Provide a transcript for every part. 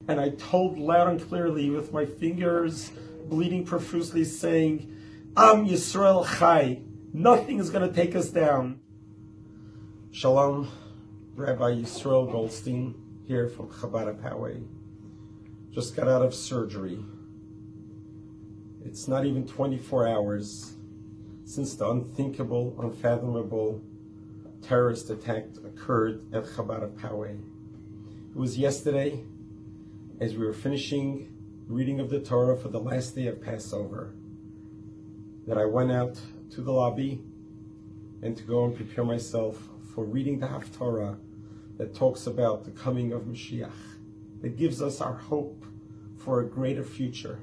And I told loud and clearly with my fingers bleeding profusely, saying, Am Yisrael Chai. Nothing is going to take us down. Shalom, Rabbi Yisrael Goldstein here from Chabad Poway. Just got out of surgery. It's not even 24 hours since the unthinkable, unfathomable terrorist attack occurred at Chabad Poway. It was yesterday, as we were finishing reading of the Torah for the last day of Passover, that I went out to the lobby and to go and prepare myself for reading the Haftarah that talks about the coming of Mashiach, that gives us our hope for a greater future.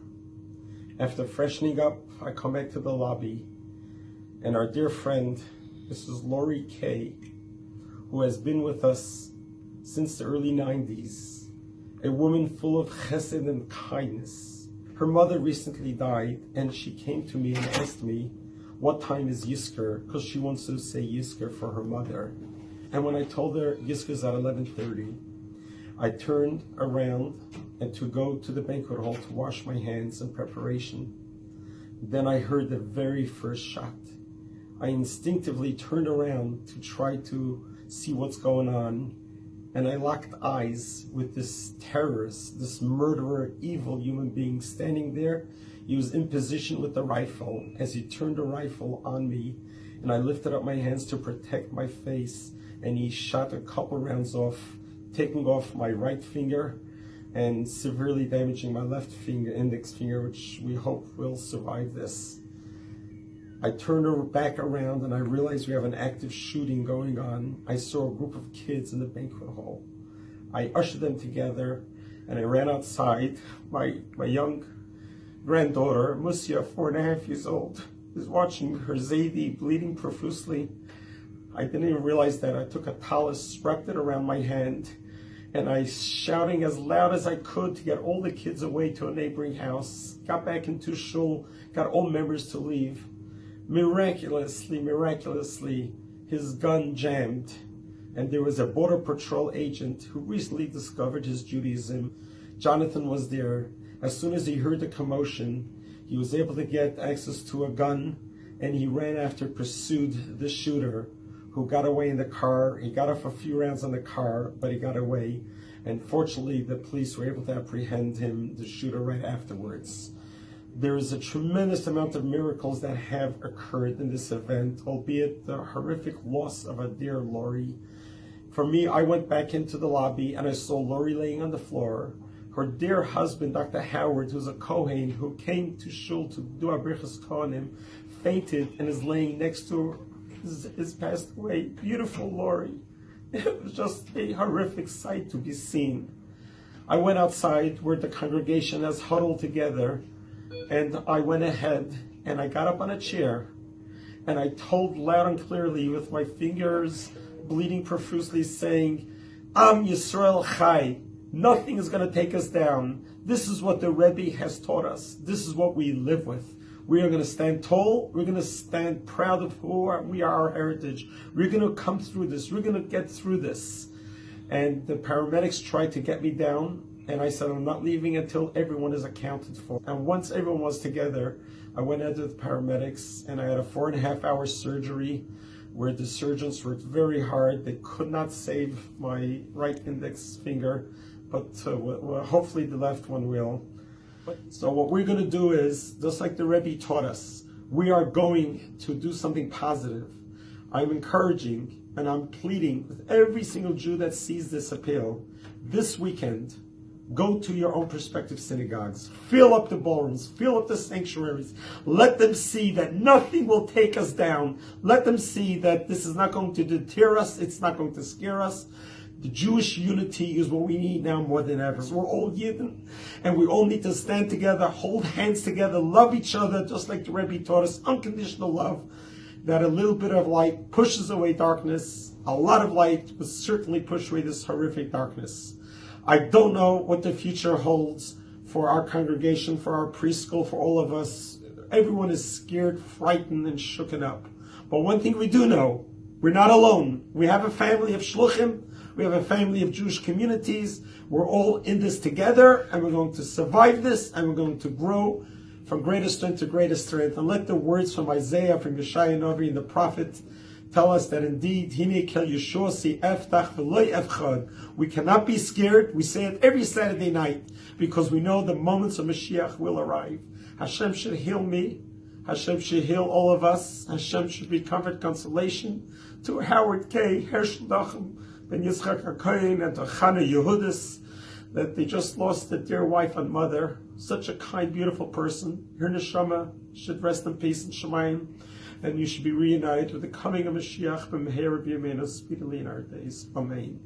After freshening up, I come back to the lobby, and our dear friend, Mrs. Lori Kay, who has been with us since the early 90s, a woman full of chesed and kindness. Her mother recently died, and she came to me and asked me, what time is Yizkor? Because she wants to say Yizkor for her mother. And when I told her Yizkor's at 11:30, I turned around and to go to the banquet hall to wash my hands in preparation. Then I heard the very first shot. I instinctively turned around to try to see what's going on, and I locked eyes with this terrorist, this murderer, evil human being standing there. He was in position with the rifle. As he turned the rifle on me, and I lifted up my hands to protect my face, and he shot a couple rounds off, taking off my right finger and severely damaging my left finger, index finger, which we hope will survive this. I turned back around and I realized we have an active shooting going on. I saw a group of kids in the banquet hall. I ushered them together and I ran outside. My young granddaughter, Musia, 4.5 years old, is watching her Zaidi bleeding profusely. I didn't even realize that. I took a talus, wrapped it around my hand, and I shouting as loud as I could to get all the kids away to a neighboring house, got back into shul, got all members to leave. Miraculously, his gun jammed, and there was a border patrol agent who recently discovered his Judaism. Jonathan was there. As soon as he heard the commotion, he was able to get access to a gun, and he ran after, pursued the shooter, who got away in the car. He got off a few rounds on the car, but he got away. And fortunately, the police were able to apprehend him, the shooter, right afterwards. There is a tremendous amount of miracles that have occurred in this event, albeit the horrific loss of a dear Lori. For me, I went back into the lobby and I saw Lori laying on the floor. Her dear husband, Dr. Howard, who's a Kohen, who came to shul to do Abrichas Kohanim, fainted and is laying next to her. Is passed away. Beautiful Lori. It was just a horrific sight to be seen. I went outside where the congregation has huddled together, and I went ahead and I got up on a chair and I told loud and clearly with my fingers bleeding profusely, saying, Am Yisrael Chai. Nothing is going to take us down. This is what the Rebbe has taught us. This is what we live with. We are going to stand tall. We're going to stand proud of who we are, our heritage. We're going to come through this. We're going to get through this. And the paramedics tried to get me down, and I said, I'm not leaving until everyone is accounted for. And once everyone was together, I went into the paramedics, and I had a 4.5-hour surgery where the surgeons worked very hard. They could not save my right index finger, but hopefully the left one will. So what we're going to do is, just like the Rebbe taught us, we are going to do something positive. I'm encouraging and I'm pleading with every single Jew that sees this appeal, this weekend, go to your own prospective synagogues, fill up the ballrooms, fill up the sanctuaries, let them see that nothing will take us down. Let them see that this is not going to deter us, it's not going to scare us. The Jewish unity is what we need now more than ever. So we're all Yidden, and we all need to stand together, hold hands together, love each other, just like the Rebbe taught us, unconditional love, that a little bit of light pushes away darkness. A lot of light will certainly push away this horrific darkness. I don't know what the future holds for our congregation, for our preschool, for all of us. Everyone is scared, frightened, and shooken up. But one thing we do know, we're not alone. We have a family of shluchim We have a family of Jewish communities. We're all in this together, and we're going to survive this, and we're going to grow from greater strength to greater strength. And let the words from Isaiah, from Yeshaya Novi, and the prophet tell us that indeed, we cannot be scared. We say it every Saturday night because we know the moments of Mashiach will arrive. Hashem should heal me. Hashem should heal all of us. Hashem should be comfort, consolation to Howard K., Hershel Dachem, Ben Yitzchak HaKohen, and to Chana Yehudis, that they just lost their dear wife and mother. Such a kind, beautiful person. Her neshama should rest in peace in Shemayim, and you should be reunited with the coming of Mashiach, b'meher b'yameinu, speedily in our days. Amen.